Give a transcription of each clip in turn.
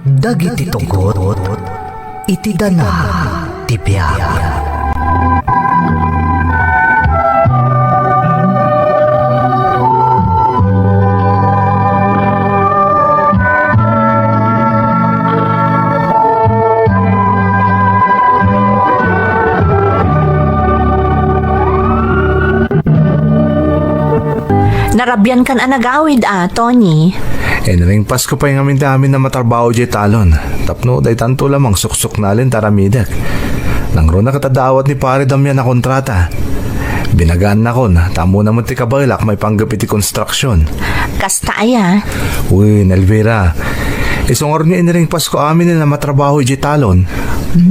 Dagiti tugot, iti dana ti biag. Narabyan kan anagawid Tony. Ring Pasko pa yung amin na matrabaho di talon. Tapno day tanto lamang suksok nalin taramidak. Nangro na katadawat ni pare Damian na kontrata. Binagaan na kon, tamo naman ti kabailak may panggapit ti konstruksyon. Kasta aya. Uy, Elvira, isong niya ring Pasko amin na matrabaho di talon.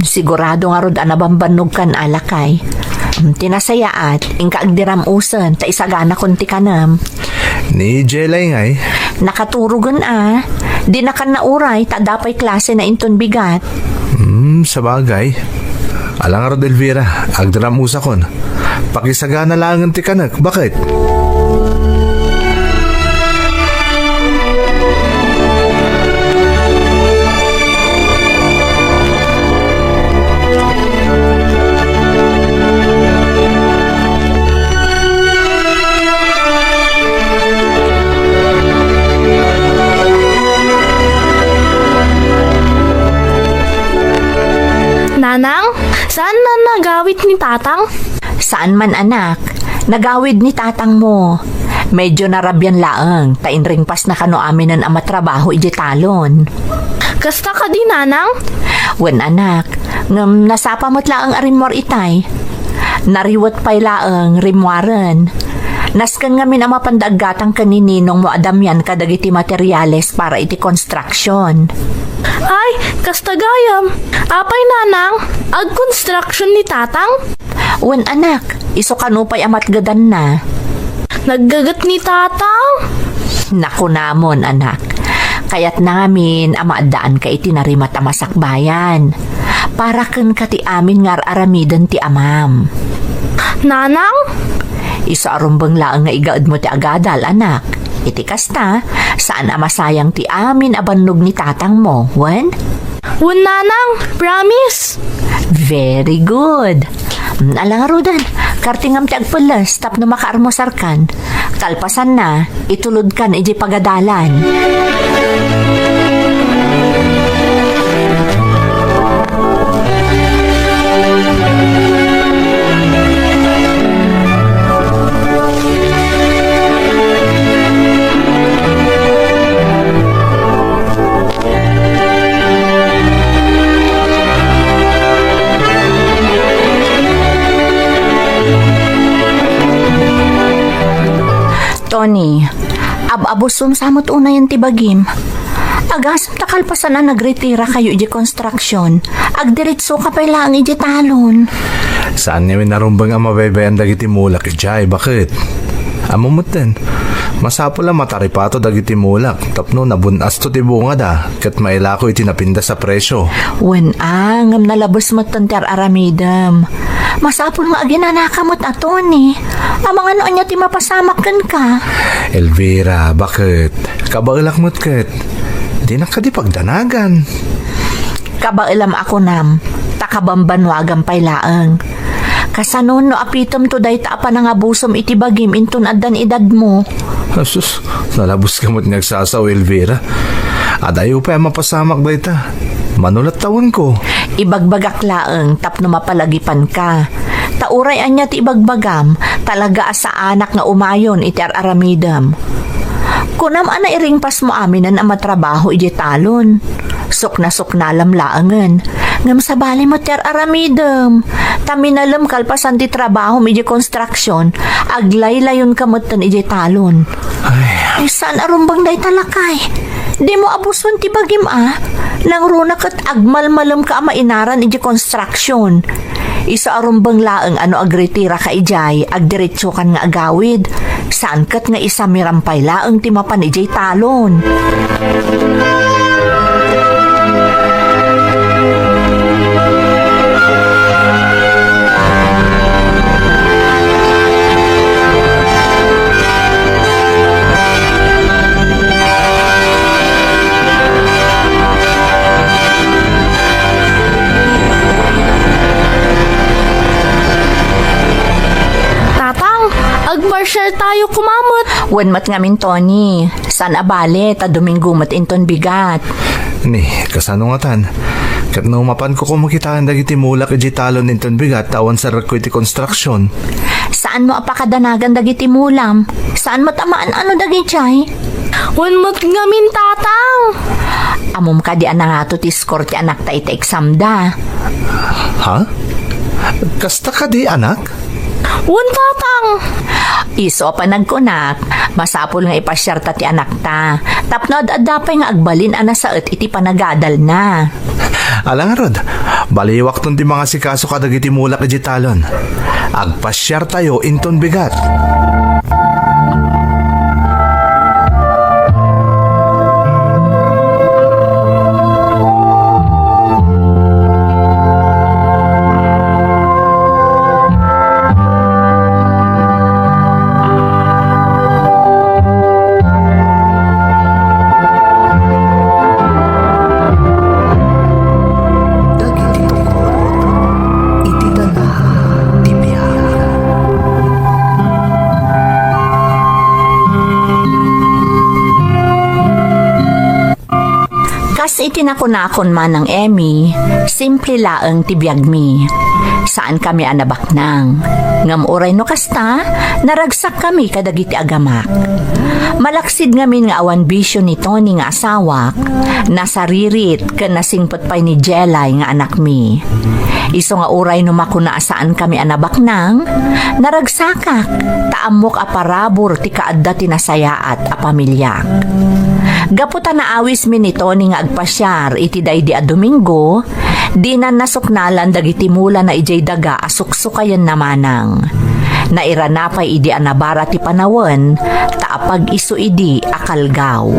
Sigurado nga rod anabambanog kan alakay. Tinasayaat, ingka agdiram usan, ta isagana kunti kanam. Ni Jelay ngay. Nakaturugan di na kan nauray, ta dapay klase na inton bigat. Sabagay. Alang rod Elvira, agdiram usa kon. Pakisagana lang ang tikanak, bakit? Nanang, saan na nagawit ni tatang? Saan man anak, nagawid ni tatang mo. Medyo narabyan laang, ring pas na kano aminan ang matrabaho iji talon. Kasta ka di, nanang? Wen anak, ngam nasapa mo't laang arinmor itay. Nariwat pa'y laang rimwaran. Naskan ngamin ang mapandaggatang kanininong mo adamyan kadagiti materyales para iti construction. Ay, kasta gayam. Apay, nanang, ag-construction ni tatang? Wen anak, iso kanupay amat gadan na. Naggagat ni tatang? Naku namon anak, kayat namin amaadaan ka itinarimat amasakbayan. Para ken ka ti amin ngar aramidan ti amam. Nanang? Iso arumbang laang nga igaad mo ti agadal anak. Iti kasta, saan amasayang ti amin abannog ni tatang mo, wen? Wen, nanang, promise. Very good. Alang arudan, kartingam ti agpalas tapno makaarmosar kan. Kalpasan na, itulod kan iji pagadalan. Tony, abusum samot una yan tibagim. Agasam takalpasan na nagretira kayo iji construction. Agdiritso ka pa lang iji talon. Saan niya narumbang ang mabebayan dagiti mulak ijay, bakit? Amumot din. Masapo lang mataripato dagiti mulak. Tapno nabunas to ti bunga da. Kat mailako iti napinda sa presyo. Wen ngam nalabos mo tanter aramidam. Masapol nga aginanakamot Tony. Amang ano niya ti mapasamakan ka. Elvira, bakit? Kabailak mo't kat. Di na ka di pagdanagan. Kabailam ako nam. Takabambanwagan pay laang. Kasanon no apitom to day taapa na nga busom iti bagim intun addan edad mo. Asus, nalabos ka mo't nagsasaw, Elvira. Adayo pa mapasamak ba ita? Manulat tawan ko. Ibagbagak laang tapno mapalagipan ka. Tauray anya ti ibagbagam talaga sa anak nga umayon iti aramidam. Kunam ana iringpas mo aminan ang matrabaho iti talon. Sok na lamlaangan. Ngam sabali mo ti aramidam. Taminalam kalpasan ti trabaho iti construction. Aglaylayon kamutan iti talon. Ay, saan arumbang day talakay? Di mo abuson ti bagim Nang runak at agmalmalam ka mainaran iti construction. Isa arumbang laang ano agretira ka ijay, agdiretso kan nga agawid. Saan kat nga isa mirampay laang timapan ijay talon. tayo kumamot. Wen mat ngamin Tony, san abale ta Domingo mat inton bigat. Ni, kasano nga tan? Kat naumapan ko kumakitaan dagiti mulak iti talon ninton bigat tawan sa rakko iti construction. Saan mo apakadanagan dagiti mulam? Saan mo tamaan ano dagiti? Wanmat ngamin tatang. Amom ka di anangato ti score ti anak ta iti exam da. Ha? Kasta ka di, anak? Wan tatang. Iso pa nagkunak, masapol nga ipasyar ta ti anak ta. Tapno adapay nga agbalin ana saet iti panagadal na. Alang rod, baliwak ton ti mga sikaso kadagiti mulak iti talon. Agpasyar tayo inton bigat. Dagiti tungkod, iti dana ti biyak. Kas itinakon-nakon man ng Emmy, simple laeng tibiyag mi. Saan kami anabaknang? Ngam uray no kasta, naragsak kami kadagiti agamak. Malaksid ngamin nga awan bisyo ni Tony nga asawak, nasaririt ken nasingpot pay ni Jelay nga anak mi. Iso nga uray no makuna saan kami anabaknang, naragsakak, taamok aparabor ti kaadda tinasayaat a pamilyak. Gaputa na awis mi ni Tony nga agpasyar iti daydi a Domingo, di na nasuknalan dagiti mula na ijay daga asuksukayan namanang. Nairanapay idi anabara ti panawen, taapag isu idi akalgaw.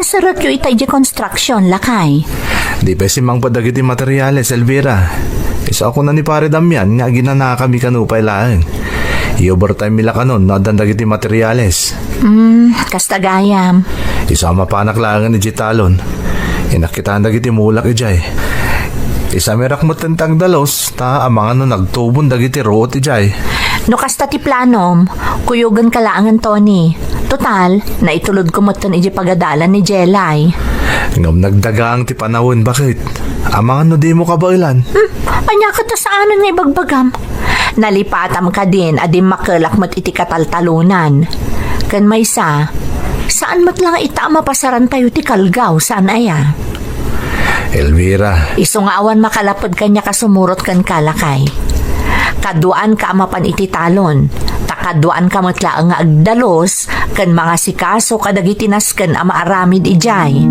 Sa rakyo itay di construction, lakay. Di pa simang padagiti materyales, Elvira. Isa ako na ni pare Damian nga ginana kami kanupay laeng. I-overtime mila kanon na dagiti materyales. Kastagayam. Isa mapanak langan ni Jitalon. Inakitaan dagiti mulak ijay. Isa merak mo tentang dalos, ta amang ano nagtubon dagiti root ijay. No kasta ti planom, kuyugan kalaangan Tony. Total, naitulod ko moton iji pagadalan ni Jelay. Ngam nagdagang ti panawon, bakit? Amang ano di mo kabailan? Anya ka ta sa anon nga ibagbagam. Nalipatam ka din, adim makalak mat iti kataltalunan. Kan may saan mat lang ita mapasaran tayo ti kalgaw, saan aya? Elvira. Iso nga awan makalapod kanya kasumurot kan kalakay. Kaduan ka amapan iti talon. Takaduan ka matlaang nga agdalos kan mga sikaso kadagiti nasken a maaramid ijay.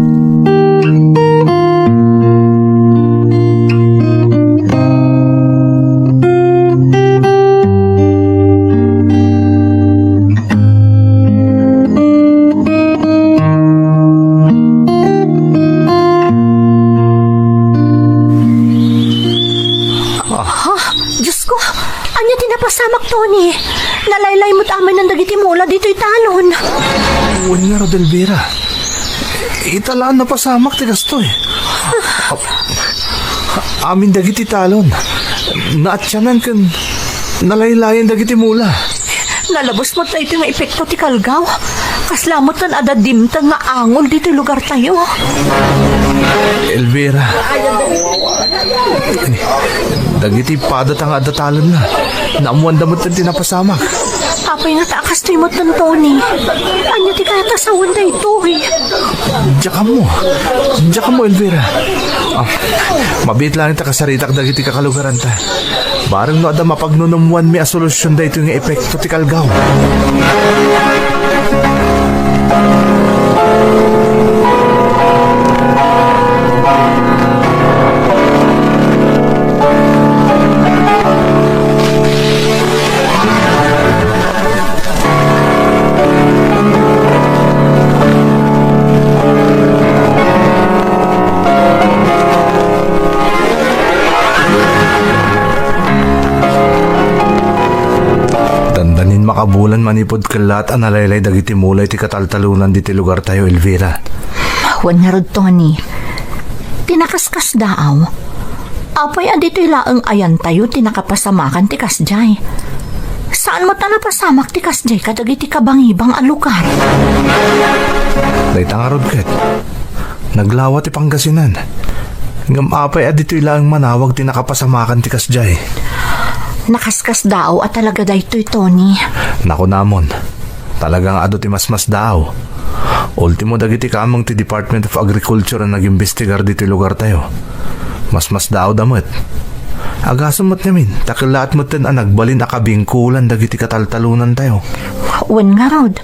Pasamak, Tony. Nalaylay mo't amin ng dagiti mula dito'y talon. Uwan nga, Rodelvira. Italaan na pasamak, tigas to eh. Amin dagiti talon. Naatsyanan kan nalaylayan dagiti mula. Nalabos mo't na ito nga epekto ti kalgaw. Kaslamot na adadimtang nga angol dito'y lugar tayo. Elvira. Dagiti padat ang adatalon na. Naamuan damot ng tinapasamak. Apay nga taakas tayo mo't ng Tony. Anya ti kaya tasawan na ito eh. Diyan mo, Elvira. Mabit lang ita kasaritak dagiti kakalugaran ta. Barang no ada mapagnunumuan may asolusyon da ito yung epekto ti kalgaw. makabulan manipod kalat ang nalaylay dagiti mulay ti kataltalunan diti lugar tayo, Elvira. Wan nga rod, Tony. Tinakaskas daaw. Apay adito ilaang ayan tayo tinakapasamakan ti kasjay. Saan mo ta napasamak ti kasjay kadagiti kabangibang a lugar? Dahit ang arod ket. Naglawa ti Pangasinan. Ngam apay adito ilaang manawag tinakapasamakan ti kasjay. Nakaskas daaw at talaga daytoy, Tony. Naku namon, talagang ado ti masmas daw. Ultimo dagiti kamang ti Department of Agriculture ang nag-imbestigar dito lugar tayo. Masmas daw damot. Agasam mo't namin, takilaat mo't ten ang nagbalin akabingkulan dagiti kataltalunan tayo. Wan nga rod.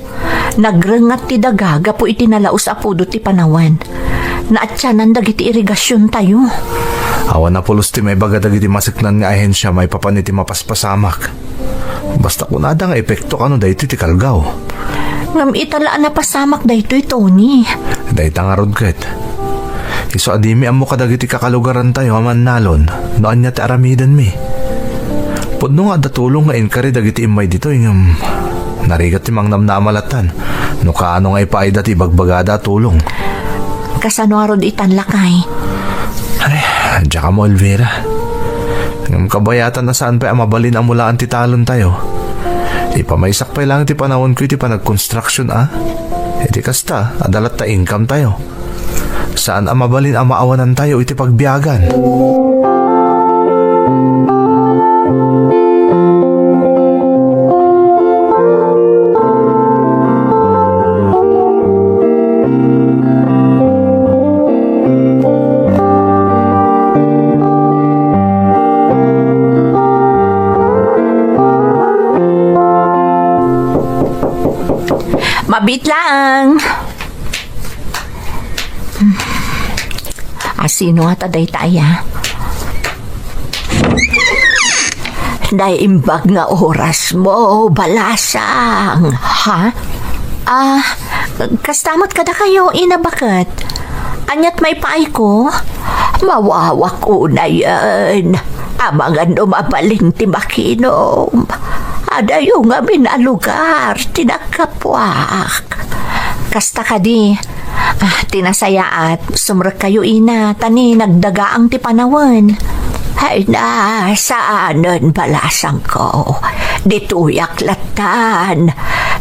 Nagrengat ti dagaga po itinalaos apudo ti panawan. Naatyanan dagiti irigasyon tayo. Awan na pulos ti may baga dagiti masiknan nga ahensya may papaniti mapaspasamak. Basta kunada nga epekto kano dahito ti kalgaw. Ngam italaan na pasamak daytoy, Tony. Dahit ang arod ket. Iso adimi amo kadagiti kakalugaran tayo aman nalon. Noan niya ti aramidan mi. Pudno nga datulong nga inkari dagiti imay dito yung narigat ti mangnam na amalatan. No kaano nga ipaay dati bagbagada tulong. Kasano arod itanlakay. Ay, diya ka mo, Elvira. Ngam kabayatan na saan pa mabalin ang mulaan ti talon tayo. Ipamaysak pa lang ti panahon ko iti panag-construction Iti kasta, adalat ta income tayo. Saan ang mabalin ang maawanan tayo iti pagbiyagan? Mabit lang. Asino nga taday taya? Naimbag nga oras mo, balasang. Ha? Kastamot kada kayo, ina bakit? Anyat may paay ko? Mawawak ko na yan. Amangan umabaling ti makinom. Adayo nga minalugar, tinakapwak. Kasta ka di. Tinasaya at sumrek kayo ina, tani nagdagaang ti panawan. Ay na, saanan balasang ko? Dituyak latan.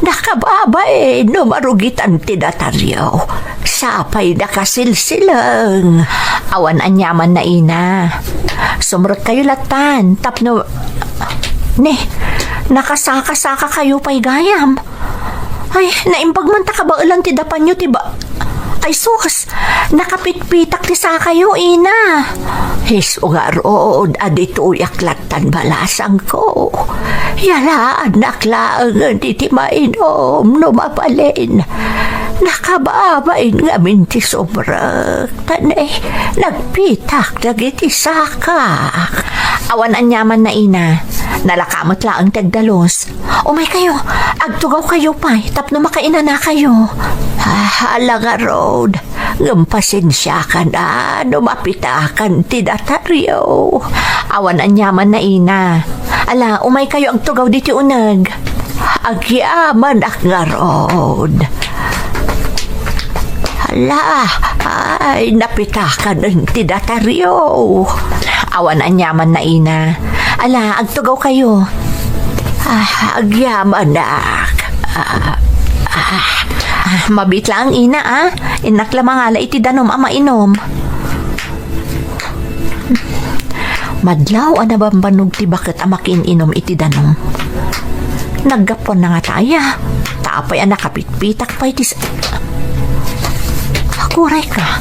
Nakababay, numarugitan ti dataryo. Sapay nakasilsilang. Awan anyaman na ina. Sumrek kayo latan, tapno... nakasaka-saka kayo pa'y gayam. Ay, naimbag man ta kabaulan ti dapan nyo, tiba. Ay, sus, nakapitpitak ti sa kayo, ina. His ugarod, adito yaklatan balasang ko. Yala, naklaang ti mainom, numapalin. Nakababain nga minti sobra. Tanay, nagpitak dagiti sakak. Awan anyaman na ina. Nalakamot lang ang tagdalos. Umay kayo, agtugaw kayo pa, tapno makaina na kayo. Halaga road, ngampasensya ka na, numapitakan ti dataryo. Awan anyaman na ina. Ala, umay kayo agtugaw diti unag. Agyaman ak nga road. Ala, ay napitakan ng tidataryo. Awan anyaman na ina. Ala, agtugaw kayo. Agyaman nak. Mabit lang ina Inak lamang ala iti danom ama inom. Madlaw anabambanog ti bakit amakin inom iti danom. Naggapon na nga taya. Taapay nakapitpitak pa iti... Kuray ka.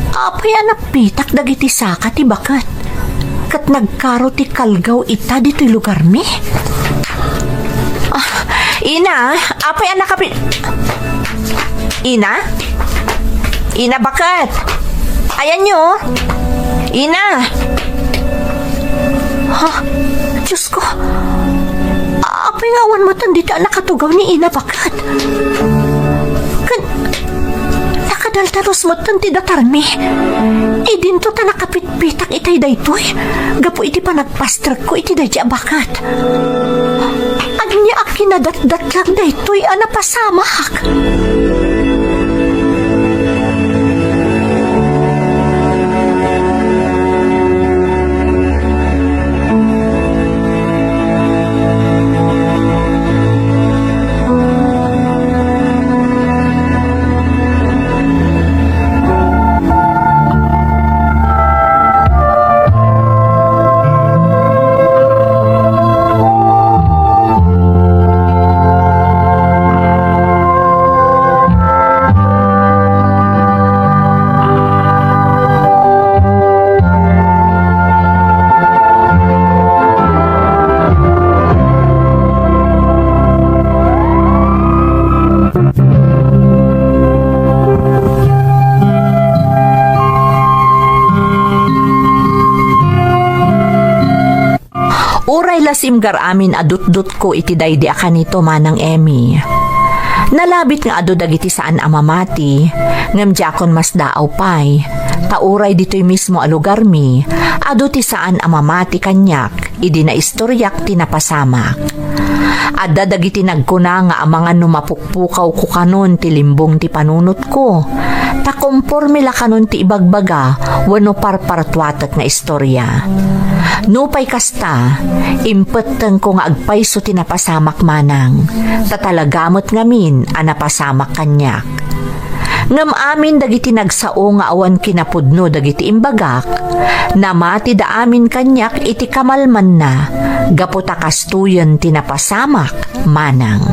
Apay anak pitak dagiti saka ti bakat. Kat nagkaro ti kalgaw ita dito'y lugar mi. Ina, apay anak kapit... Ina? Ina bakat? Ayan nyo. Ina. Diyos ko. Apay ngawan mo tandita nakatugaw ni Ina bakat. Nakadalta Salusmot ng tidatarmi. Idinto ta nakapit-pitak itay daytoy. Gapo iti pa nagpastrag ko iti dadya bakat. Anya akinadat-dat lang daytoy anapasamak. Uray lasimgar amin adut-dut ko iti daydi akanito manang Emmy. Nalabit nga adu dagiti saan amamati, ngem jakon mas daaw pay. Tauray dito'y mismo alugar mi, adu ti saan amamati kanyak, idi na istoryak tinapasamak. Adda dagiti nagkuna nga amangan numapukpukaw ko kanon ti limbong ti panunot ko. Takomporme la kanon ti ibagbaga, wano parpartwatak nga istorya. Nupay kasta, impeteng ko nga agpayso tinapasamak manang, tatalagamot ngamin anapasamak kanyak. Ngam amin dagiti nagsao nga awan kinapudno dagiti imbagak, namati da amin kanyak iti kamalman na, gaputa kastuyan tinapasamak manang.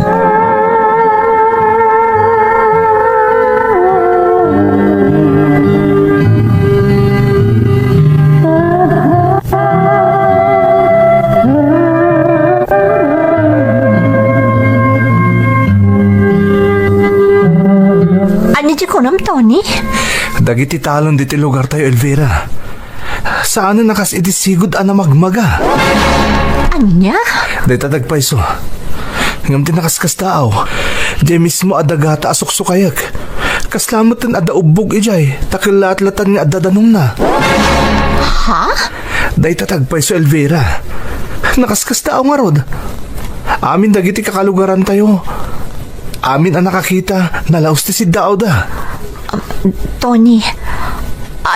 Kunam, Tony? Dagiti talon diti lugar tayo, Elvira. Saan na nakas iti sigud ana magmaga? Anya? Dahil tatagpayso. Ngam tinakaskas tao. Di mismo adagata asuksukayak. Kaslamatan ada ubog ijay. Takilat-latan nga adadanong na. Ha? Dahil tatagpayso, Elvira. Nakaskas tao nga rod. Amin dagiti kakalugaran tayo. Amin ang nakakita, nalaos ti si Dauda. Tony,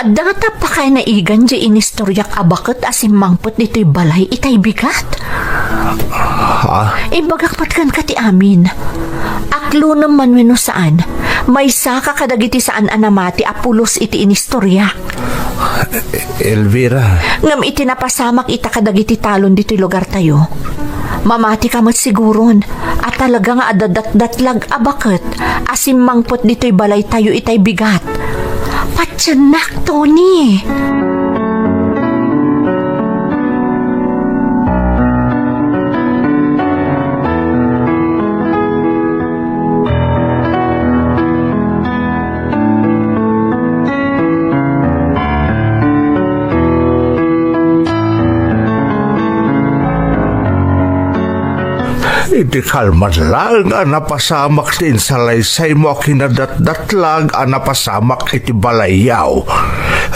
data pa kay naigan di inistoryak abakot asim mangpot dito'y balay itay bigat. Ha? Ibagakpat kan ka ti amin. Aklo naman weno saan, may saka kadagiti saan anamati apulos iti inistoryak. Elvira. Ngam itinapasamak ita kadagiti talon dito'y lugar tayo. Mamati ka mat siguron at talaga nga adadat-datlag abakot asim mangpot dito'y balay tayo itay bigat. Patyanak, Tony! Iti kalmat lang napasamak din sa laysay mo kinadat-datlag napasamak iti balayaw.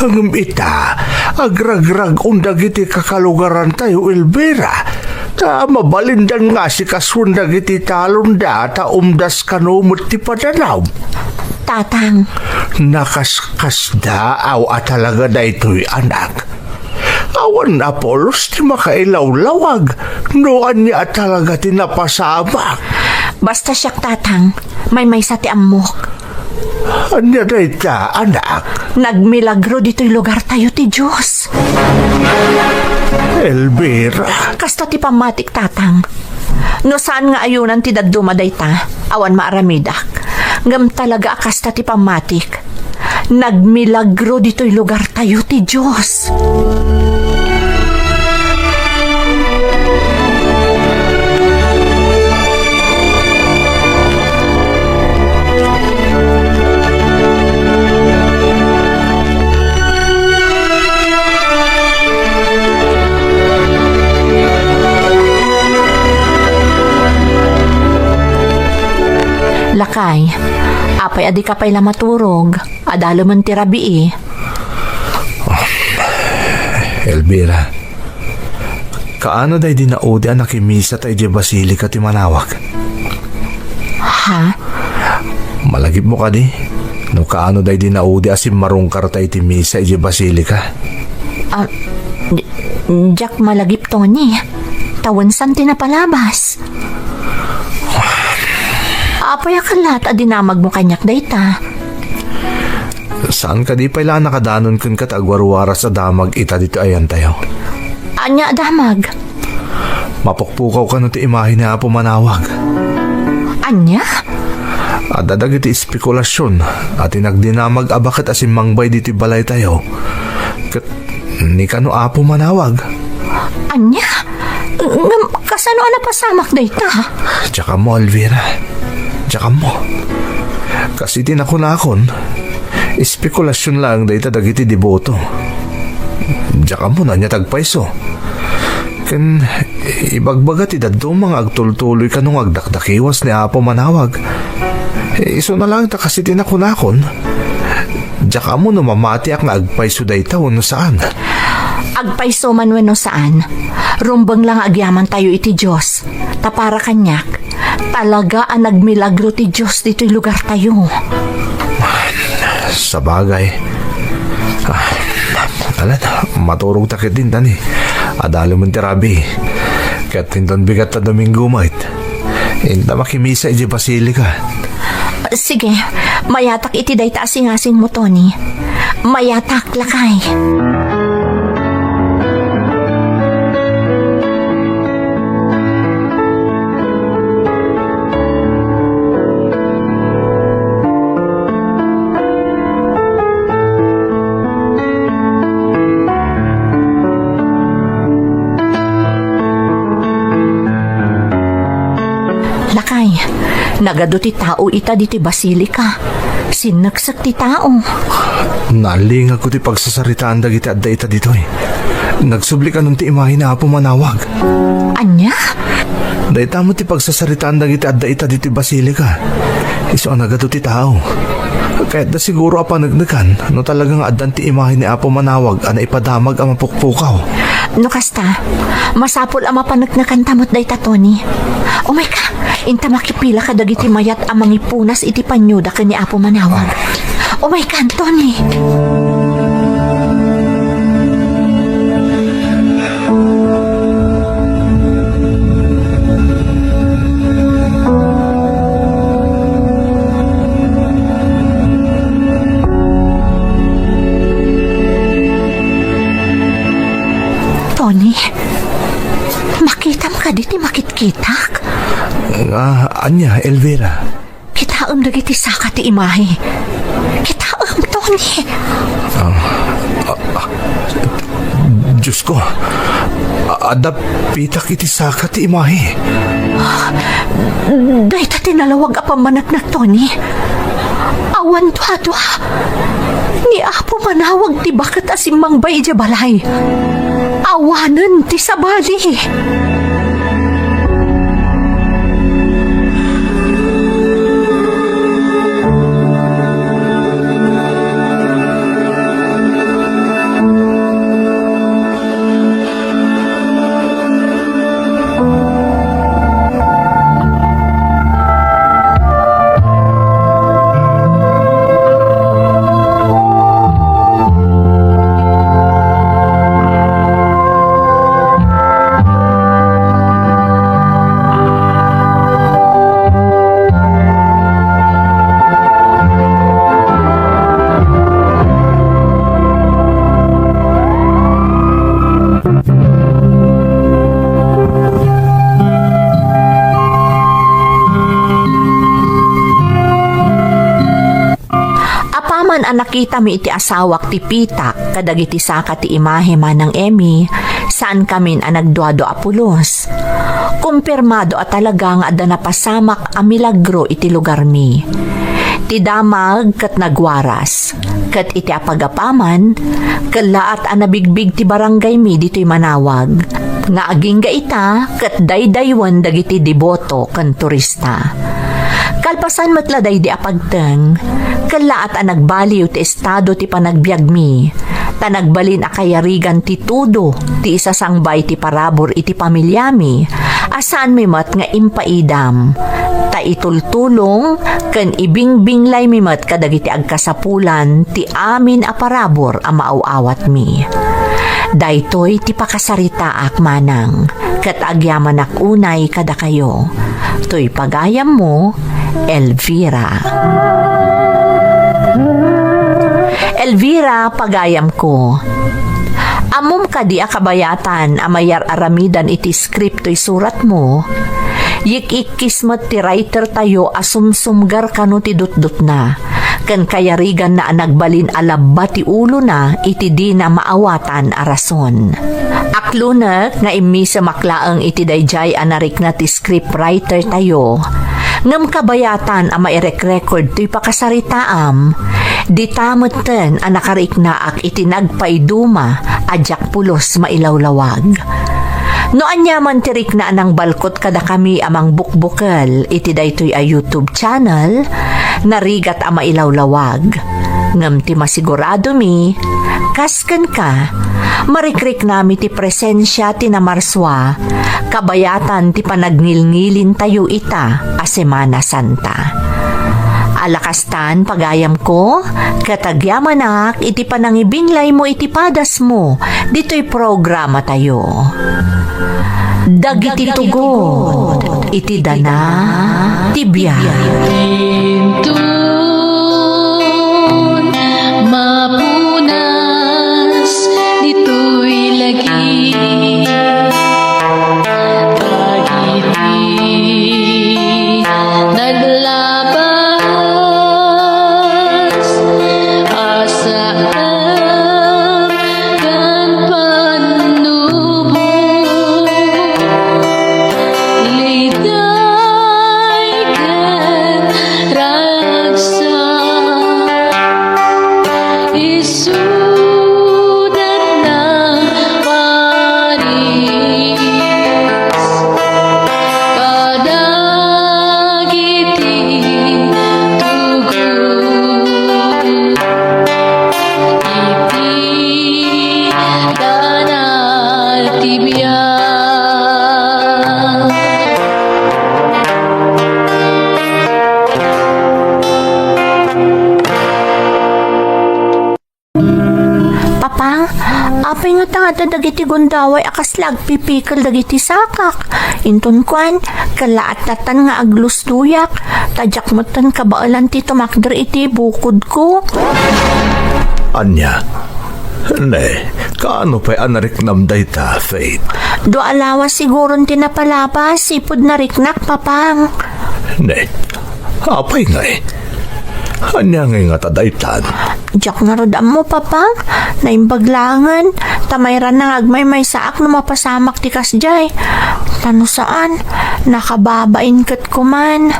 Hanggang ita, agragrag undag iti kakalugaran tayo, Elvira. Ta mabalindan nga si kasundag iti talunda ta umdas kanumot ti padanaw. Tatang. Nakaskasdaaw at talaga da ito'y anak. Awan na polos ti makailawlawag. Noan niya talaga tinapasamak. Basta siyak, tatang. May sa ti amok. Anya na ita, anak? Nagmilagro dito'y lugar tayo ti Diyos. Elvira. Kasta ti pamatik, tatang. No saan nga ayunan ti daddumaday ta, awan maaramidak. Ngam talaga kasta ti pamatik. Nagmilagro dito'y lugar tayo ti Diyos. Lakay, Apay adi ka pa'y lamaturog. Adalo man ti rabi Elvira, kaano day dinaudi ang nakimisa tayo di basilika ti manawag? Ha? Malagip mo ka di? No kaano day dinaudi asim marungkar tayo ti misa di basilika? Jack malagip Tony. Tawansan ti napalabas. Apay akalat adi namag mo kanyak dayta. Saan ka di pala nakadanon kun kat agwarwara sa damag ita dito ayan tayo? Anya damag? Mapukpukaw ka no ti imahe na Apo manawag. Anya? Adadag iti espekulasyon at inagdinamag abakat asim mangbay dito balay tayo. Kat ni kano Apo manawag. Anya? Kasano na pasamak dayta? Tsaka mo, Elvira. Tsaka mo. Kasi tinakon espekulasyon lang dayta dagiti deboto. Tsaka mo na niya tagpaiso. Kan ibagbaga ti daddo mga agtultuloy kanong agdakdakiwas ni Apo manawag. Iso na lang ta kasi tinakon. Tsaka mo no mamati ak nga agpaiso dayta no saan. Agpaiso man wenno saan. Rumbang lang agyaman tayo iti Diyos. Tapara kanyak. Talaga ang nagmilagro ti Diyos dito'y lugar tayo. Sa bagay. Alam, maturog takit din tani. Adalo mo tirabi. Kat tinton bigat na Domingo mait. Inta makimisa iti basilika. Sige, mayatak iti dayta asing-asing mo, Tony. Mayatak, lakay. Lakay, nagado ti tao ita diti basilika. Sinagsak ti tao. Naling ako ti pagsasaritaan dagiti adda ita dito eh. Nagsubli ka nun ti imahe na Apo manawag. Anya? Dayta mo ti pagsasaritaan dagiti adda ita dito basilika. Iso ang nagado ti tao. Kahit na siguro apanagnagan no talagang addan ti imahe ni Apo manawag ana ipadamag ang mapukpukaw. No kasta, masapol ang mapanagnakan tamot dayta, Tony. Oh my ka, inta makipila ka dagiti mayat ang mangipunas iti panyuda ka ni Apo manawag. Oh my God, Tony. Tony, makitam ka diti makitkitak. Anya, Elvira. Kitaam dagiti saka ti imahe. Kitaam, Tony. Diyos ko. Adda pitak iti saka ti imahe. Dayta tinalawag apamanak na, Tony. Awan dwa-dwa. Ni Apo manawag ti bakat asimang bay di balay. Awanan ti sabali. Ang nakita mi iti asawak ti Pitak kadagiti saka ti imahe man ng Emmy saan kami ang nagduado apulos. Kumpirmado at talagang adda napasamak a milagro iti lugar mi. Ti damag kat nagwaras kat iti apagapaman kalaat ang nabigbig ti barangay mi dito'y manawag. Nga aging gaita kat daydaywan dagiti deboto kan turista. Kalpasan matladay di apagteng, kalaat ang nagbaliw ti estado ti panagbiag mi, ta nagbalin a kayarigan ti tudo, ti isasangbay ti parabor iti pamilyami, asaan mi mat nga impaidam, ta itultulong, ken ibingbinglay mi mat kadagiti agkasapulan, ti amin a parabor a maaawat mi. Daytoy ti pakasarita ak manang, ket agyaman ak unay kada kayo. Toy pagayam mo, Elvira. Elvira, pagayam ko. Amom ka di akabayatan amayar aramidan iti script to'y surat mo. Yik-ikismat ti writer tayo asumsumgar kano ti dutdut na. Kan kayarigan na nagbalin alabba ti ulo na iti di na maawatan a rason. Aklunak nga imisa maklaang iti dayjay anarik na ti scriptwriter tayo. Ngam kabayatan a mairek-record to'y pakasaritaam. Di tamutten a nakarik na ak iti nagpaiduma adyak pulos mailawlawag. No anyaman tirik na anang balkot kada kami amang bukbukal iti daytoy a YouTube channel, narigat a mailawlawag. Ngam ti masigurado mi, kasken ka, marikrik nami ti presensya ti namarswa, kabayatan ti panagnilngilin tayo ita a Semana Santa. Alakastan pagayam ko, katagyaman iti panangibinglay mo iti padas mo, dito'y programa tayo. Dagiti tugod, iti dana, tibiyay. Tun mapunas dito'y lagi dagiti naglabas asaan kan panubo liday kan ragsa isudat ng Paris kadagiti tugod iti danal tibiyag. Papa, apay nga tangata dagiti gundaway akaslag pipikal dagiti sakak. Inton kwan, kalaat natan nga aglustuyak, tadyak matan kabaalan ti tumakder iti bukod ko. Anya, ne, kaano pa'y anarik namday ta, Faith? Do alawas siguron tinapalabas, sipod na riknak, papang. Ne, apay nga eh. Anya nga tadaytan. Diyak nga rodam mo, papang. Naimbaglangan. Tamayran na agmay may saak no mapasamak ti kasjay. Tano saan? Nakababain kat kuman.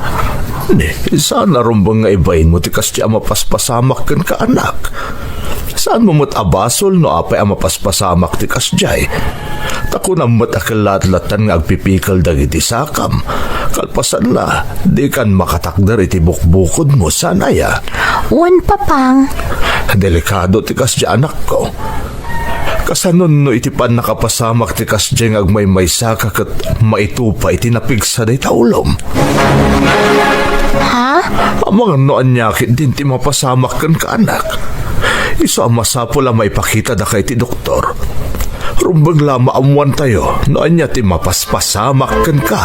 Ne, saan narumbang nga ibayin mo ti kasya mapaspasamak kan ka anak? Saan mo mo't abasol no apay ang mapaspasamak ti kasyay? Tako na mo't akalat-latan nga agpipikal dagiti sakam. Kalpasan na, di kan makatakder iti bukbukod mo, sanaya. Wan, papang. Delikado ti kasya anak ko. Kasanon no iti pan nakapasamak ti kasya nga agmay saka kat maitupa iti napigsa day taulom. Ha? Ang mga noan nyakit din ti mapasamak kan ka anak. Iso ang masapol ang maipakita da kay ti doktor. Rumbang lama amuan tayo, noan niya ti mapaspasamak kan ka.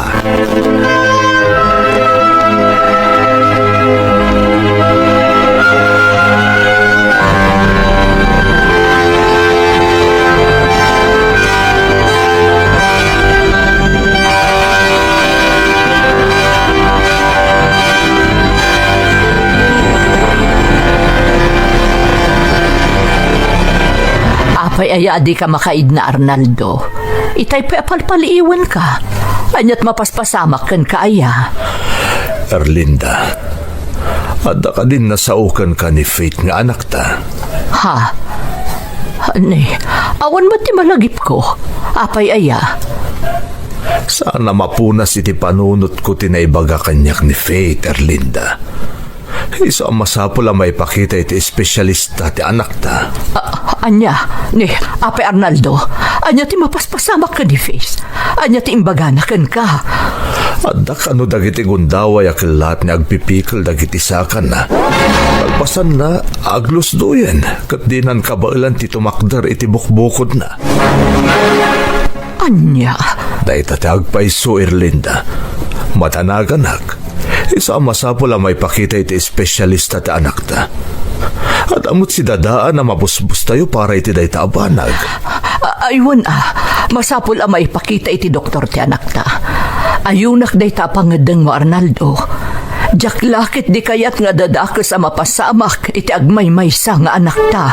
Apay aya di ka makaid na Arnaldo. Itay pa apalpaliiwan ka. Anyat mapaspasamak kan ka aya. Erlinda, ada ka din nasaukan ka ni Faith nga anak ta. Ha? Ani, awan ba't ti malagip ko? Apay aya? Sana mapunas iti panunot ko tinaibaga kanyak ni Faith, Erlinda. Isa ang masapol ang may pakita iti espesyalista ti anak ta. Anya, ni Ape Arnaldo, anya ti mapaspasamak ka ni Face. Anya ti imbaganakan ka. Adak ano dagiti gundaway akilat ni agpipikil dagiti sakan na. Palpasan na aglos doyen kat dinan kabailan ti tumakder iti bukbukod na. Anya, Dahita ti agpaiso, Erlinda. Matanaganak. Isa ang masapol ang may pakita iti espesyalista ti anak ta. At amot si dadaan na mabusbus tayo para iti dayta abanag. aywan masapul maipakita iti doktor ti anak ta. Ayunak day ta pangedeng mo Arnaldo. Jak lakit di kayat nga dadakes sa mapasamak iti agmay-maysa nga anak ta.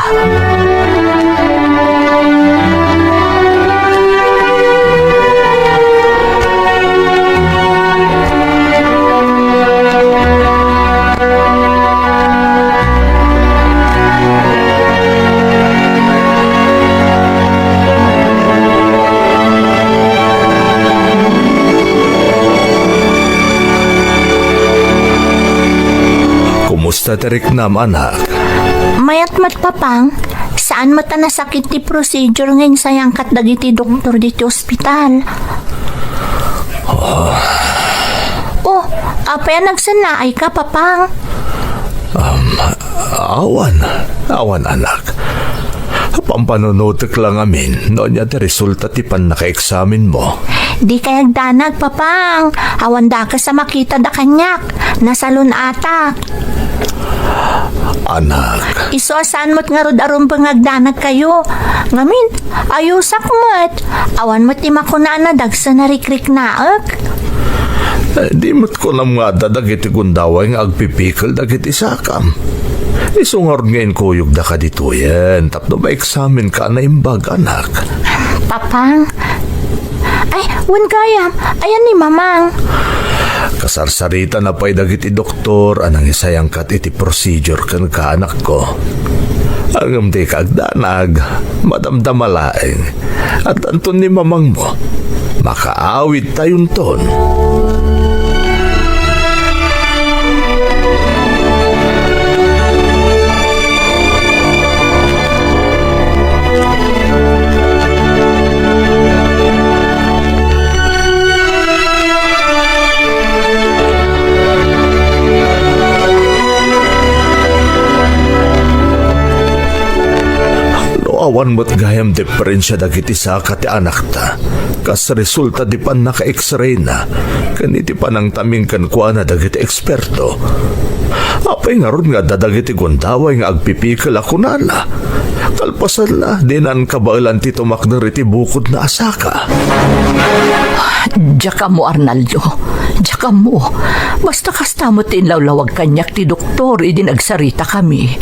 Kumusta tirik nam, anak? Mayat mat papang, saan mo ta nasakit ti procedure ngayon sayang kat dagiti doktor diti ospital? Oh, apay nagsanaay ka papang? Awan anak. Pampanunutik lang amin, noon niya ti resulta ti pan naka-examin mo. Di kayag danag papang, awan da ka sa makita da kanyak, nasalun ata. Anak, Isuasan mo't nga rod aron pangagdanag kayo. Ngamin, ayusak mo't. Awan mo't ti makunana dagsa na rikrik naak. di mo't ko nam nga dadag iti gundaway nga agpipikil dagiti sakam. Isungar ngayon kuyog da ka dito yan, tapno ma-examin ka na imbag, anak. Papang, ay, wan gayam, ayan ni mamang. Kasarsarita na pa'y dagiti doktor anang isayang kat iti procedure kan ka, anak ko. Ang di kagdanag, madamdamalaeng, at anton ni mamang mo, makaawit tayon ton. Awan mo't gayam diferensya dagiti saka ti anak ta. Kas resulta di pan naka-x-ray na. Kaniti panang taming kankwa na dagiti eksperto. Apay nga ron nga dadagiti gundaway nga agpipikal ako nala. Kalpasan na, dinan kabailan ti tumakder iti bukod na asaka. Diyak mo Arnaldo, diyak mo. Basta kasta mo tinlawlawag kanyak ti doktor, idinagsarita kami.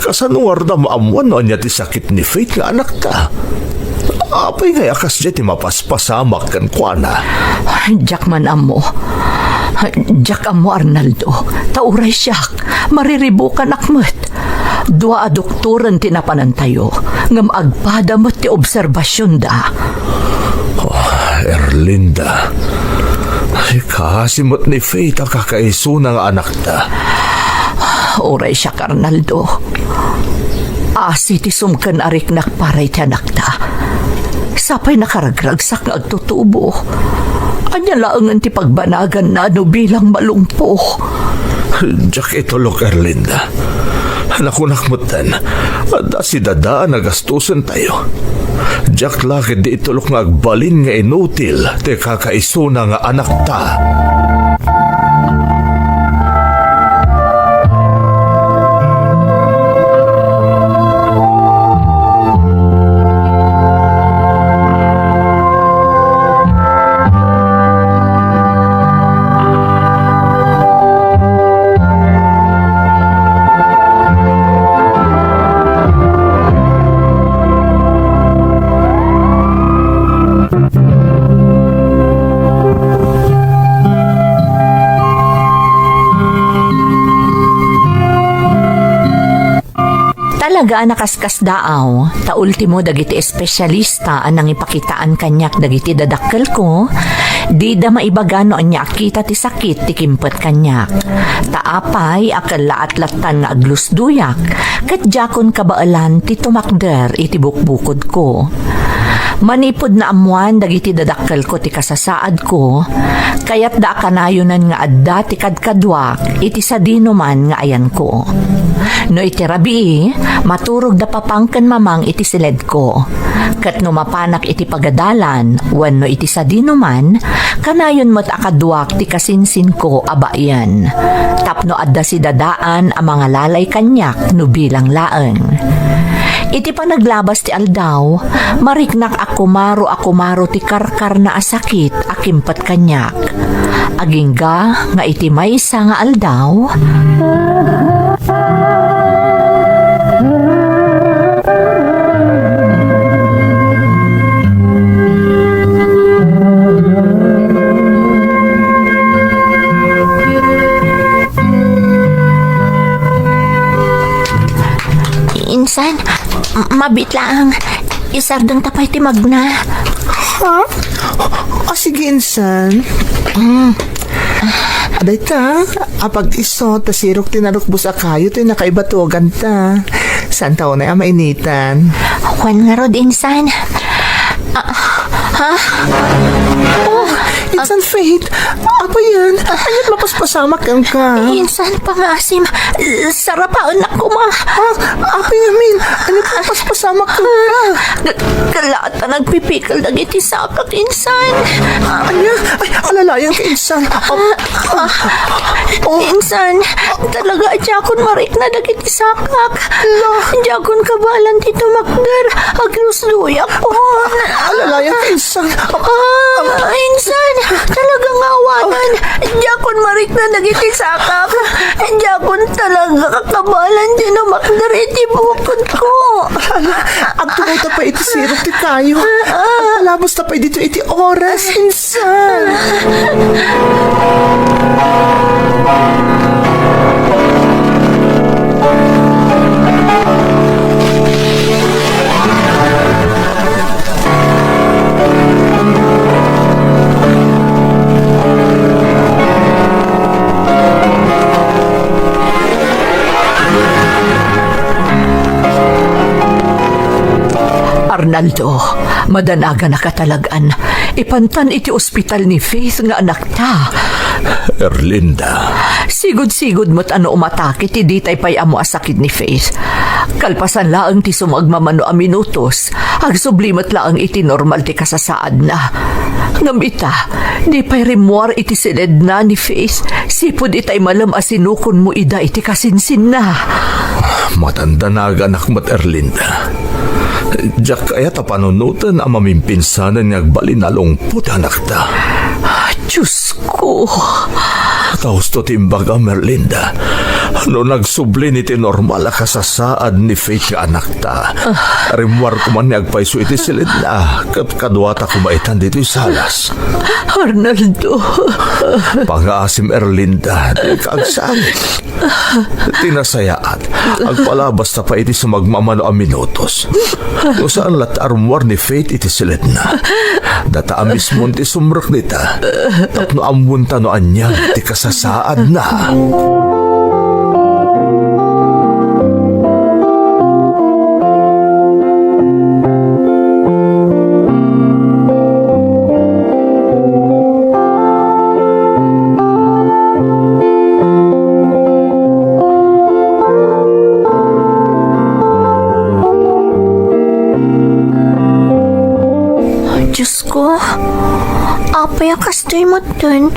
Kasanuar na maamuan no niya ti sakit ni Faith nga anak ta. Apay nga akas diya ti mapaspasamak kan kwa na. Diyak man amo. Diyak amo Arnaldo. Tauray siyak. Mariribukan akmet. Dua a doktoran tinapanan tayo. Ngam agpada mo ti obserbasyon da. Erlinda. Ay, kasimot ni Faith ang kakaiso ng anak ta. Oray siya Arnaldo. Asi ti sumkan arik nakparay ti anak ta. Sapay nakaragragsak nga agtutubo. Anya laangan ti pagbanagan na no bilang malumpo. Diyak itulog, Erlinda. Nakunakmutan. Ada si dadaan nagastusan tayo. Diyak lakid di itulog nga agbalin nga inutil ti kakaiso na nga anak ta. Talaga nakaskas daaw, ta ultimo dagiti espesyalista anang ipakitaan kanyak dagiti dadakkel ko, di da maibagano anya akita ti sakit ti kimpet kanyak. Taapay akal laat-latan nga aglusduyak, kat jakon kabaalan ti tumakder iti bukbukod ko. Manipod na amuan dagiti dadakkel ko ti kasasaad ko, kayat da kanayunan nga adda ti kadkadwak iti sadino man nga ayan ko. No iti rabii, maturog da papangken mamang iti siled ko. Kat no mapanak iti pagadalan, wenno iti sadino man, kanayon mo't akadwak ti kasinsin ko abayan. Tapno adda si dadaan ang mga lalay kanyak no bilang laeng. Iti panaglabas ti aldaw, mariknak akumaro ti karkar na asakit akimpet kanyak. Agingga nga iti maysa nga aldaw, Insan, mabitlaang isardang tapay ti magna. Ha? O sige, insan. Aday ta, apag iso, tasirok tinarukbus akayo, ito'y nakaibatugan ta. Saan taon na mainitan? Juan nga rod, insan. Insan Faith, apa yan? Ayat mapaspasamak kang ka. Insan, pangasim. Sarapaon ako, ma. Ha? Apa yan, Min? Ayat mapaspasamak kang ka. kalata nagpipikal dagiti sakak insan. Anya? Ay, alalayan ka, insan. Insan, talaga jakon marik na dagiti sakak. Jakon kabalan ti tumakder, aglusluyak ko. Alalayan ka, insan. Insan, talagang awanan. Jakon marik na dagiti sakak. Jakon talaga kakabalan ti tumakder iti bukod ko. Ang tunay ta pa iti sirok ti kayo. Ang palabos ta pa dito iti oras, insan. Arnaldo, madanaga na katalagan. Ipantan iti ospital ni Faith nga anak ta. Erlinda, Sigod-sigod mo't ano umatake ti ditay pay amo asakit ni Faith. Kalpasan laang ti sumagmamano a minutos, agsublimat laang iti normal ti kasasaad na. Ngamita, di pay rimuar iti silid na ni Faith, sipod itay malam asinukon mo ida iti kasinsin na. matanda na anak mat Erlinda. Diyak kaya ta panunutan ang mamimpinsanan ng agbalinalong anak ta. Diyos ko. Taos to timbaga Merlinda. No nagsubli ni ti normal a kasasaad ni Faith nga anak ta. Rimwar ko man ni agpaiso iti silid na. Kadwata kumaitan dito'y salas. Arnaldo. Pang-aasim Erlinda. Di kaagsangit. Tinasayaan. Agpalabas ta pa iti sa magmamano a minutos. Kung saan latarmwar ni Faith iti silid na. Data amis mo ti sumrok nita. Tapno amunta no anyang ti kasasaad na. Diyos ko, apay akastoy mo dun.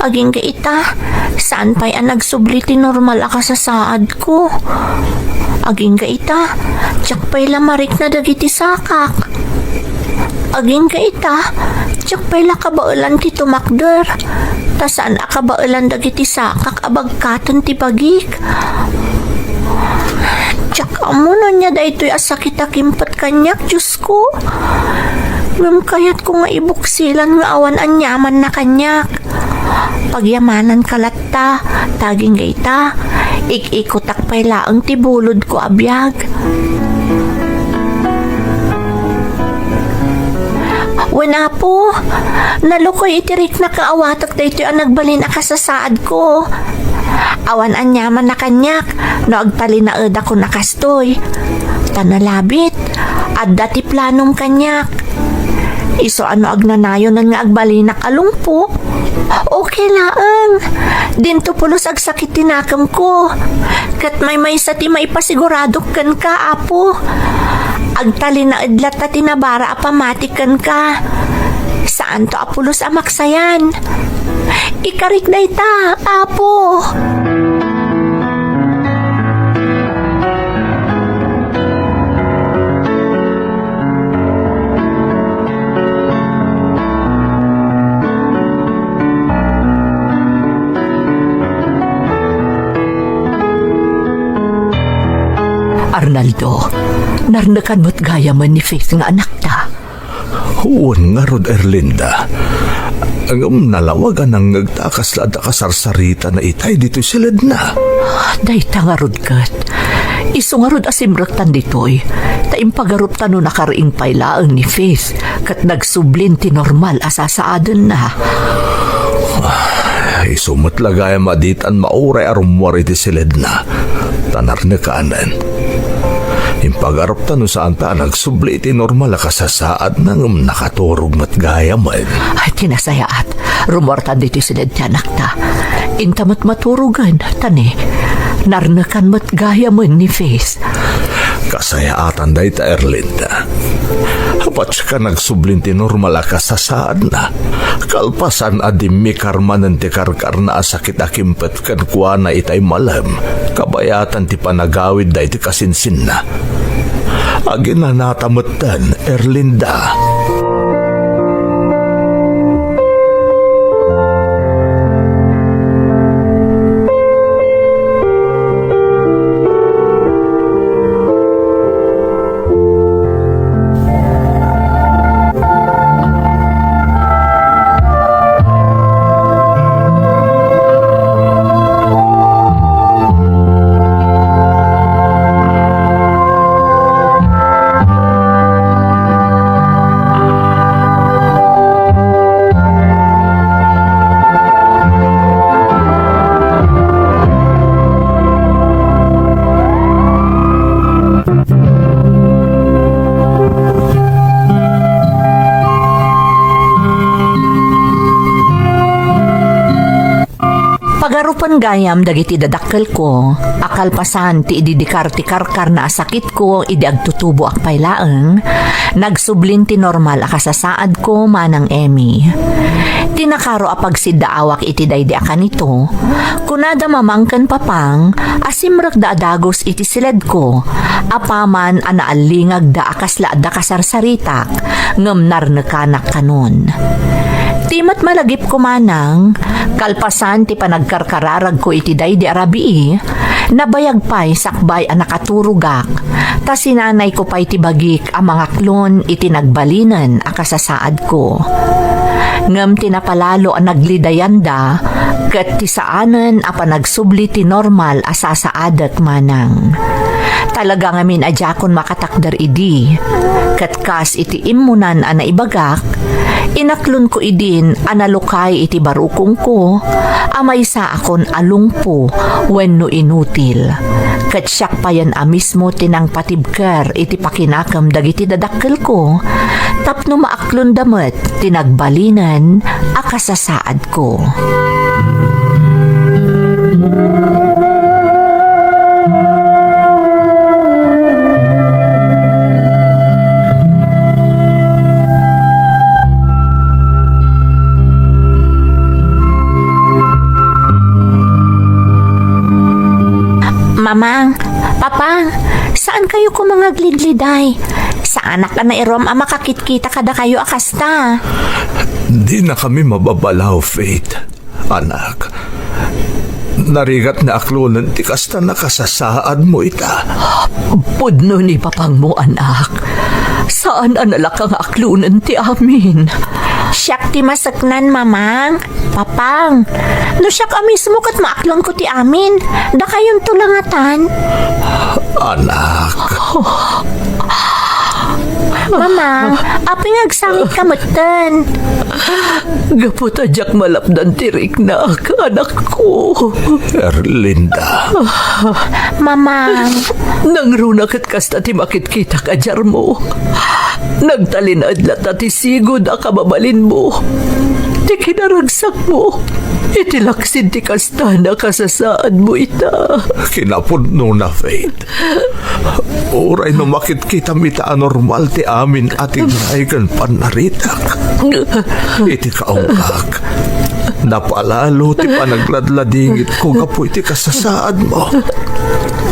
Aging gaita, saan pa'y ang nagsubli ti normal akasasaad ko? Aging gaita, tsak pa'y lamarik na dagiti sakak. Aging gaita, tsak pa'y lakabaulan ti tumakder. Ta saan akabaulan dagiti sakak abagkatan ti bagik. Tsak amuno niya da ito'y asakit akimpat kanyak, Diyos ko. Ngam kayat ko nga ibuksilan nga awan anyaman na kanyak. Pagyamanan kalatta, taging gayta, Ik-ikutak pala ang tibulod ko abiyag. Wala po. Nalukoy itirik na kaawatak dito ang nagbalin akasasaad ko. Awan anyaman na kanyak, no agtali na eda ko nakastoy. Tanalabit, at dati planong kanyak. Iso ano agnanayo nan nga agbalin na kalungpo. Okay laang. Dinto pulos ag sakit tinakam ko. Kat may sa ti may pasiguradok kan ka, apo. Agtali na idlat at tinabara apamatikan ka. Saan to apulos amaksayan? Ikarik na ita, apo. Arnaldo, narnakan mo't gaya man ni Faith nga anak ta. Huwag nga rod, Erlinda. Ang nalawagan ng nagtakas lada kasarsarita na itay dito silid na. Dayta nga rod kat. Iso nga rod asimraktan ditoy. Taimpagarup tano nakariing pailaang ni Faith kat nagsublin ti normal asasaadan na. Isumot lagay maditan mauray arumwari ti silid na. Tanar na kaanan. Impagarap tano saan ta nagsubli iti normal kasasaad nang nakaturog mat gaya man. Ay tinasayaat. Rumortan dito silid ti anak ta. Intamat maturugan, tani. Narnakan mat gaya man ni Faith. Kasayaatan day ta, Erlinda. Hapat ka nagsublin ti normal kasasaad na. Kalpasan adim mi karmanan ti karkar na asakit akimpet kan kuwa na itay malam. Kabayatan ti panagawid day ti kasinsin na. Agin na natamutan, Erlinda. Pagarupan gayam dagiti dadakkel ko, akalpasan ti ididikar ti karkar na asakit ko idi agtutubo akpay laeng, nagsublin ti normal akasasaad ko manang Emmy. Tinakaro apag siddaawak iti daydi akanito, kunada mamangken papang, asimrak da adagos iti siled ko, apaman anaalingag da akasla da kasarsaritak, ngem narnekanak kanon. Timat malagip ko manang, kalpasan ti panagkarkararag ko iti daydi arabii, nabayag pa'y sakbay ang nakaturugak, ta sinanay ko pa'y tibagik ang mga klon iti nagbalinan akasasaad ko. Ngem tinapalalo ang naglidayanda, ket ti saanen a panagsubli ti normal asasaadat manang. Talaga ngamin adya kon makatakder idi, ket kas iti imunan a naibagak, inaklon ko idin analukay iti barukong ko, amay sa akon alungpo wenno inutil. Ket siyak pa yan mismo tinang patibker iti pakinakam dagiti dadakkel ko, tapno maaklon damet tinagbalinan akasasaad ko. Mamang, papang, saan kayo kumangaglidliday? Sa anak na irom ang makakit-kita kada kayo akasta. Di na kami mababalaw, Faith. Anak, narigat na aklunan ti kasta nakasasaad mo ita. Pudno ni papang mo anak. Saan analak ang aklunan ti amin? Siyak ti masaknan, mamang. Papang, no siya ka mismo kat maaklon ko ti amin. Da kayon tulangatan. Anak, Mamang, aping agsangit ka matan. Gapot adyak malapdan tirik na anak ko. Erlinda. Mamang, Nangruna kat kasta ti makit-kita ka jar mo. Nagtalinadlat at isigod a kababalin mo. Ti kinaragsak mo. Itilaksin ti kasta na kasasaan mo ita. Kinapuno na, Faith. Oray no makit-kita mita anormal ti amin ating naigan panaritak. Iti kaungkak. Napalalo ti panagladladingit ko gapo iti kasasaad mo.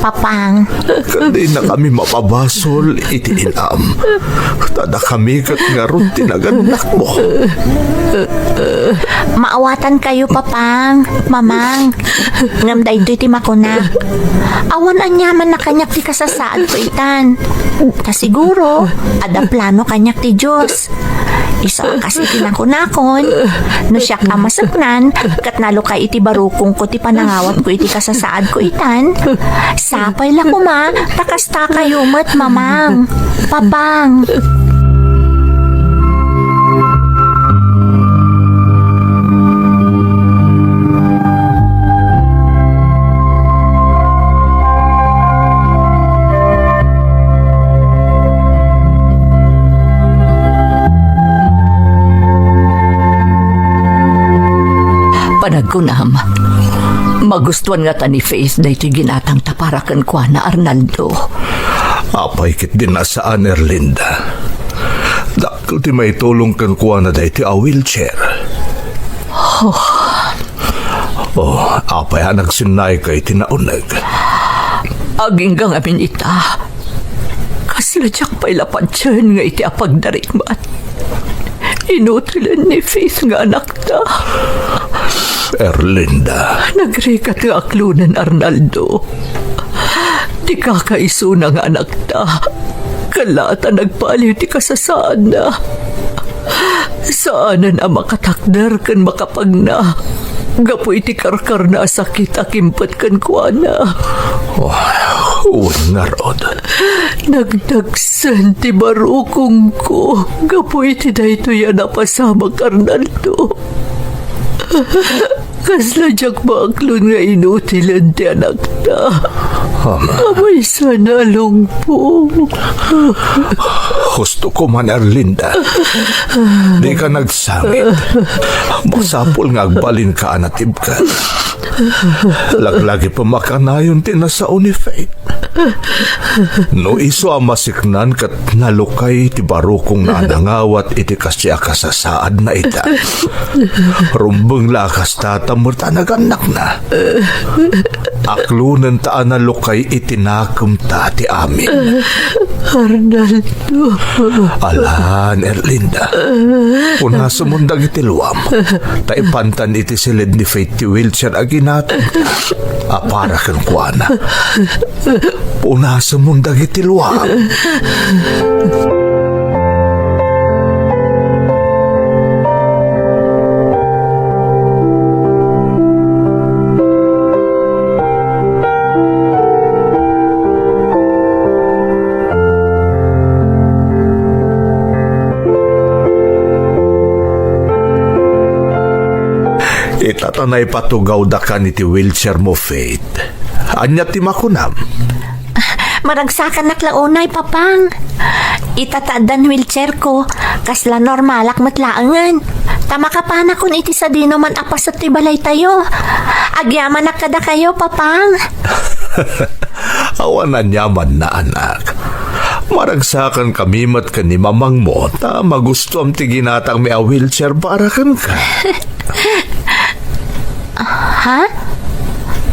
papang. Kandi na kami mapabasol iti inam. Tada kami kat nga ron tinaganak mo. Maawatan kayo, papang, mamang. Ngamday do'y ti makuna. Awan anyaman na kanyak ti kasasaad ko itan. Ta siguro, ada plano kanyak ti Diyos. Isa kasi tinakunakon. No siya ka masaknan, kat nalukay iti barukong ko ti panangawat ko iti kasasaad ko itan. Sapay la kuma, takasta kayo mat, mamang. Papang. Panagkunam, magustuhan nga ta ni Faith na ito ginatang taparakan kwa na Arnaldo. Apay kit din na saan, Erlinda. Dakil ti may tulong kan kuha na da iti a wheelchair. Apay nagsinay kay tinaunag. Aging gang amin ita. Kasladyak pa'y lapansyan nga iti apagdarikmat. Inutilan ni Faith nga anak ta. Erlinda. Nagrikat nga aklunan, Arnaldo. Di kakaiso na nga anak ta. Kalata nagpaliw ti kasasaan na. Saanan ang makatakdar kan makapagna. Gapoy ti karkar na sakit akimpat kan kuana. Uy nga rod. Nagdagsan ti barukong ko. Gapoy ti dayto yan napasama, Arnaldo. Kasladyak maaklon nga inutilan ti anak ta. Abay sana lungpo. Gusto ko man, Erlinda. Di ka nagsangit. Masapol nga agbalin ka anatib ka. Laglagi pa makanayon tinasao ni Faith. No iso ang masiknan kat nalukay ti barukong na nangawat iti kasya kasasaad na ita. Rumbeng lakas tatamur tanaganak na. Aklunan taan nalukay itinakum ta ti amin. Arnaldo. Alan, Erlinda. Una sumundag iti luwam. Taipantan iti silid ni Faith ti wheelchair aginatan. Apara kan kuana. Una sumundag iti luwam. Itatanay patugaw da ka niti wheelchair mo, Faith. Anya ti makunam. Maragsakan naklaunay, papang. Itatadan wheelchair ko, kasla normalak matlaangan. Tama ka pa na kun iti sa dino man apas at tibalay tayo. Agyaman na kada kayo, papang. Awanan yaman na anak. Maragsakan kami mat ka ni mamang mo ta magusto am ti ginatang may a wheelchair para kan ka. Ha?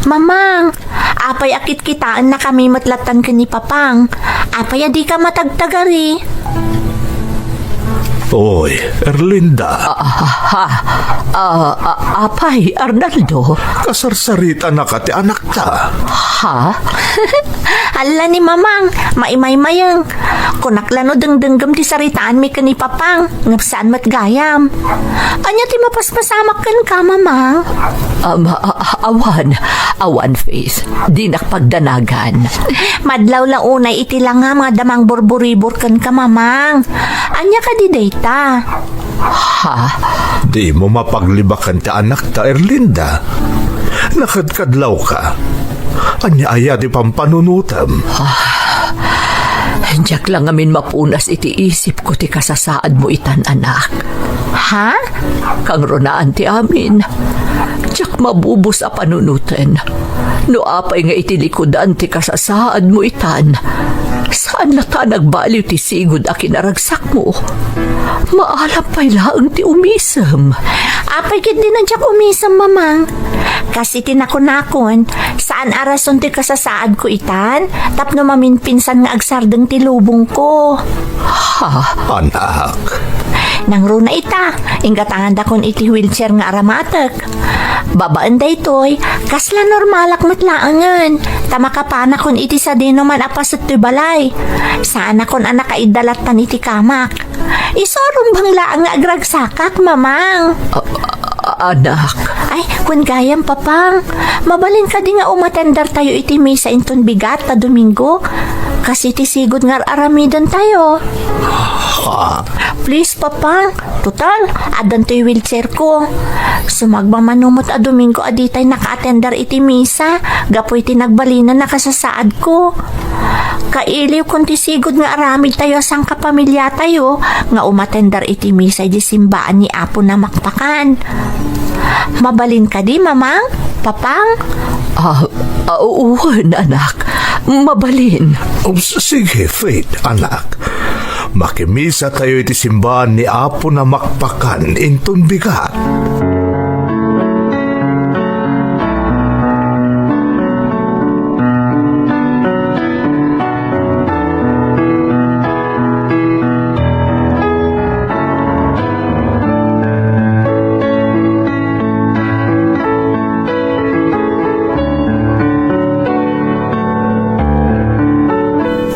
Mamang, apay akit kitaan na kami matlatan ka ni papang. Apay di ka matagtagari. Oy, Erlinda. Apay, Arnaldo. Kasarsarita na ka ti anak ta. Ha? Ala ni mamang, maimay-mayang. Kunaklano dengdenggam ti saritaan mi kani papang, ngapsaan mat gayam. Anya ti mapaspasamak kan ka, mamang? Awan face, di nakpagdanagan. Madlaw lang unay iti lang nga mga damang burburibor kan ka, mamang. Anya ka di data? Di mo mapaglibakan ta anak ta Erlinda. Nakadkadlaw ka. Anya aya di pampanunutam. Diyak lang amin mapunas iti isip ko ti kasasaad mo itan anak. Ha? Kang ronaan ti amin. Diyak mabubos a panunutan. No apay nga iti likodan ti kasasaad mo itan. Saan na ta nagbaliw ti sigod a kinaragsak mo? Maalam pa'y laang ti umisam. Apay kit din nandiyak umisam, mamang. Kasi tinakon-nakon, saan arason ti kasasaad ko itan? Tapno maminpinsan nga agsardeng ti lubong ko. Anak. Nang runa ita, ingatangan da kon iti wheelchair nga aramatek. Babaan da itoy, kasla normalak matlaangan. Tamakapana kon iti sa dino man apasat ti balay. Saan akon anak kaidalatan iti kamak. Isorum bang laang nga agragsakak, mamang? Anak. Ay, kun gayam, papang. Mabalin ka di nga umatendar tayo iti misa inton bigat ta Domingo. Kasi ti sigod nga aramidan tayo. Please, papang. Total, adan to'y wheelchair ko. Sumagmamanumot a Domingo aditay naka-attendar iti misa. Gapoy ti nagbalinan nakasasaad ko. Kailiw kung ti sigod nga aramid tayo sang kapamilya tayo nga umatendar iti misa di simbaan ni Apo na makpakan. Mabalin ka di, mamang? Papang? Oo, anak. Mabalin. Sige, Faith, anak. Makimisa tayo iti simbahan ni Apo na makpakan inton bigat.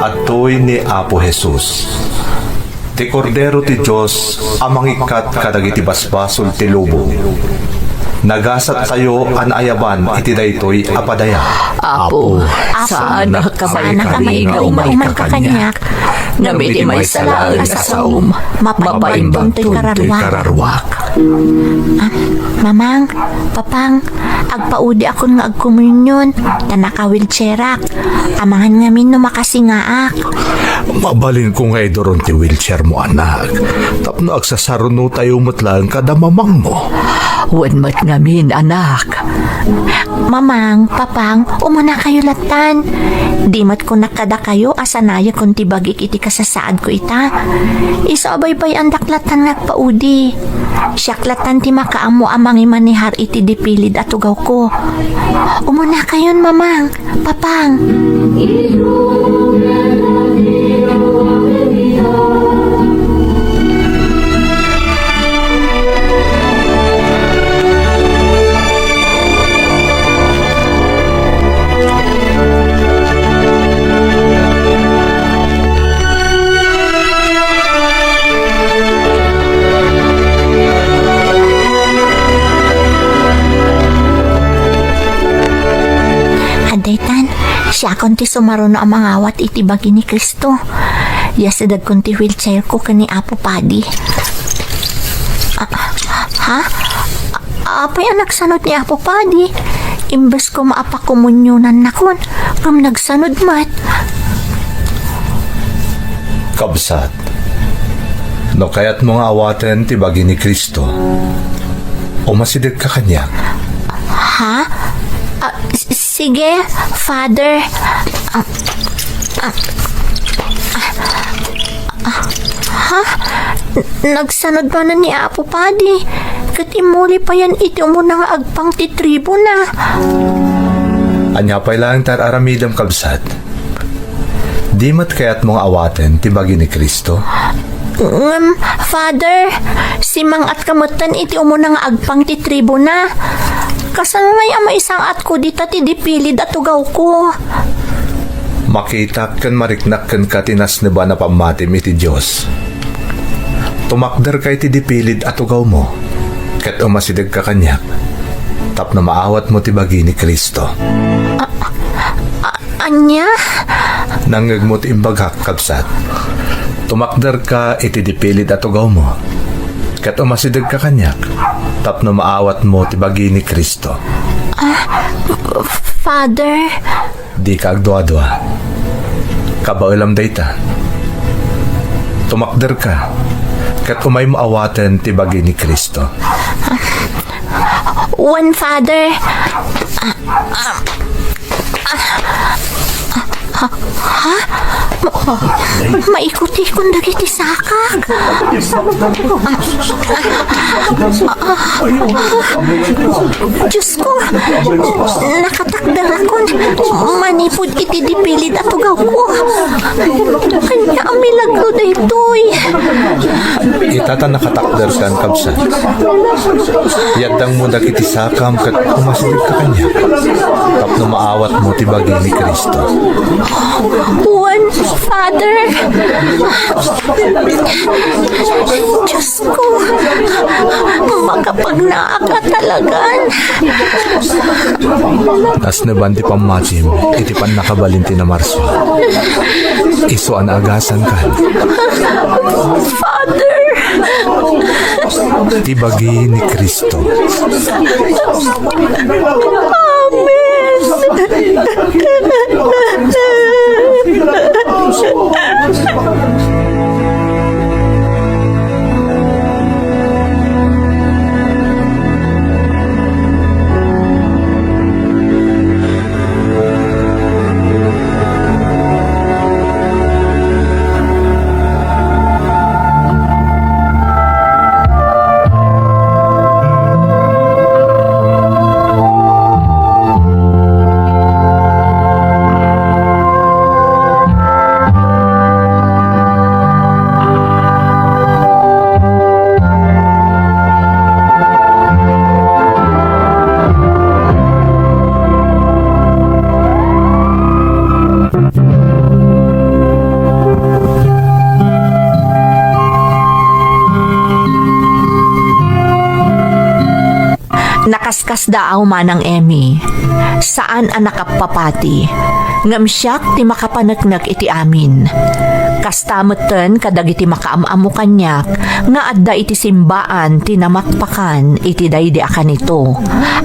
Atoy ni Apo Jesus. Ti kordero ti Diyos amang ikat kadagiti basbasol ti lubong. Nagasat tayo anayaban iti daytoy apadaya. Apo, saan ka maingaw man kakanyak. Namiti may salaang kasaum. Mapaimbang to'y kararwak. Mamang, papang, agpaudi akon nga agkomunyon, tanaka-wheelchairak. Amahan ngamin no makasingaak. Mabalin ko nga idoron ti wheelchair mo, anak. Tapno agsasaruno tayo matlang kada mamang mo. Wan mat ngamin, anak. Mamang, papang, umuna kayo latan. Di mat ko nakada kayo, asanaya kung tibagik iti kasasaad ko ita. Isabay-bay ang daklatan nagpaudi. Siyaklatan ti makaamo amang imanihar iti dipilid at ugaw ko. Umuna kayon, mamang, papang. Adaytan, siya konti sumaruno ang mga awat iti bagi ni Kristo. Yasadag konti wheelchair ko kani Apo Padi. Apay ang nagsanod ni Apo Padi. Imbes ko maapakomunyonan na kon, kung nagsanod mat. Kabsat, no kaya't mga awaten ti bagi ni Kristo. Umasidig ka kanya. Ha? Sige, Father. Nagsanod ba na ni Apo Padi? Katimuli pa yan iti umuna nga agpang ti tribo na. Anya pa'y lang tar aramidam, kabsat. Di mat kaya't mga awaten ti bagi ni Kristo. Father, si Mang at kamutan iti umuna nga agpang ti tribo na. Kasangay ama isang at ko dita ti dipilid at ugaw ko. Makita kan mariknak kan katinas na ba na pamatim iti Diyos. Tumakder ka iti dipilid at ugaw mo, kat umasidag ka kanyak, tap na maawat mo ti bagi ni Kristo. Anya? Nangag mo ti imbagak kabsat. Tumakder ka iti dipilid at ugaw mo, kat umasidag ka kanyak, tap na maawat mo ti bagi ni Kristo. Father? Di ka agdwa-dwa. Kabailam dayta. Tumakder ka, kat umay maawatan ti bagi ni Kristo. One, Father. Maikuti kung dagiti sakak. Diyos ko, nakatakdang akon. Manipod iti dipilid at ugaw ko. Kanya ang milagro da ito'y. Itata nakatakder kan kabsat. Yadang mo dagiti sakam kat umasilig ka kanya. Tapno maawat mo ti bagi ni Kristo. One, Father. Diyos ko, makapag naakatalagan. As naban ti pamatim, iti pan nakabalinti na Marso. Iso an agasan kan. Father. Ti bagi ni Kristo. Nakaskas daaw manang Emmy. Saan ang nakapapati? Ngam siyak ti makapanagnak iti amin. Kastamutan kadag iti makaamamu kanyak nga adda iti simbaan ti namakpakan iti daydi akan ito.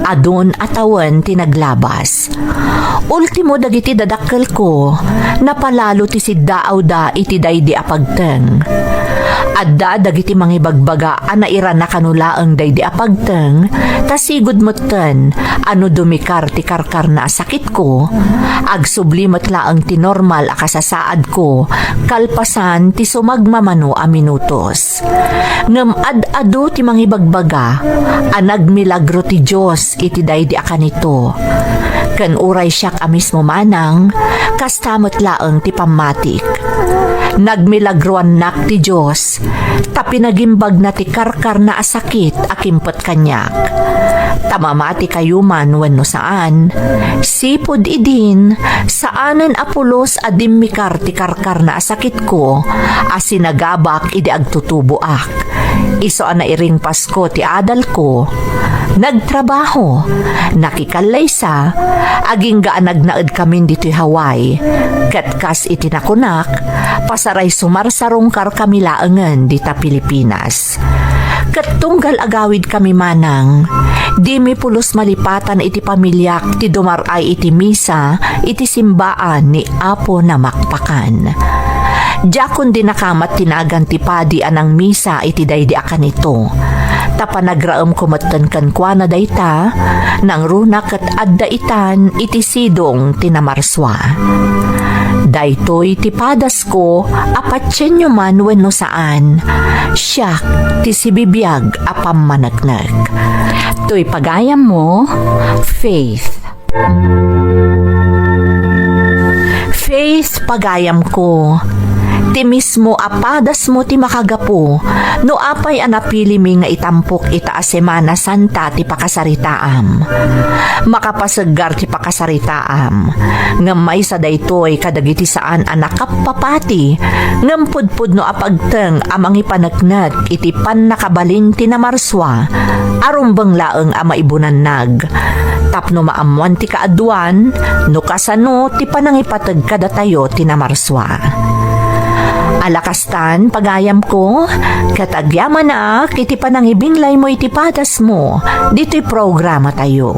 Adon atawan ti naglabas. Ultimo dagiti dadakkel ko napalalo ti siddaaw da iti daydi apagteng. Adda dagiti mangibagbaga anaira na kanulaang daydi apagteng tasigud motten ano dumikar ti karkar na sakit ko agsublimot laang ti normal a kasasaad ko kalpasan ti sumagmamano a minutos ngem ad-ado ti mangibagbaga a nagmilagro ti Dios iti daydi akanito ken uray siak a mismo manang kastamot laang ti pamatik nagmilagroan nak ti Diyos, tapi nagimbag na ti karkar na asakit akimpot kanyak. Tamamati kayo man wenno saan, sipod idin, saanen apulos adimikar ti karkar na asakit ko, asinagabak idi agtutubuak. Iso ana iring Pasko ti adal ko, nagtrabaho, nakikalaysa, aging gaan nagnaed kami dito'y Hawaii, katkas itinakunak, pasaray sumarsarong kar kami laangan dita Pilipinas. Katunggal agawid kami manang, di mi pulos malipatan iti pamilyak ti dumaray iti misa, iti simbaan ni Apo na makpakan. Jakon din nakamat tinagan ti padi anang misa iti daydi akan ito. Tapanagraam kumatan kankwana dayta, nang runak at adda itan iti sidong tinamarswa. Daytoy ti padas ko, apatyen nyo man wenno saan, siyak ti sibibiyag apam managnag. To'y pagayam mo, Faith. Faith pagayam ko, Ti mismo apadas mo ti makagapo, no apay anapili mi nga itampok ita a Semana Santa ti pakasaritaam. Makapasaggar ti pakasaritaam, ngam may sa daytoy kadagiti saan anak kapapati, ngam pudpud no apagteng amang ipanagnag iti pan nakabalin ti namarswa, arumbang laeng ama ibunannag. Tapno maamuan ti kaadwan, no kasano ti panangipatag kadatayo ti namarswa. Alakastan, pagayam ko, katagyaman na, kiti panangibinglay mo iti patas mo, dito'y programa tayo.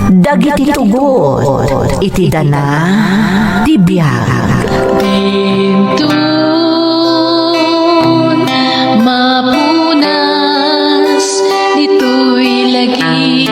Dagiti tugot, iti dana, di biyag. Bintun mapunas dito'y lagi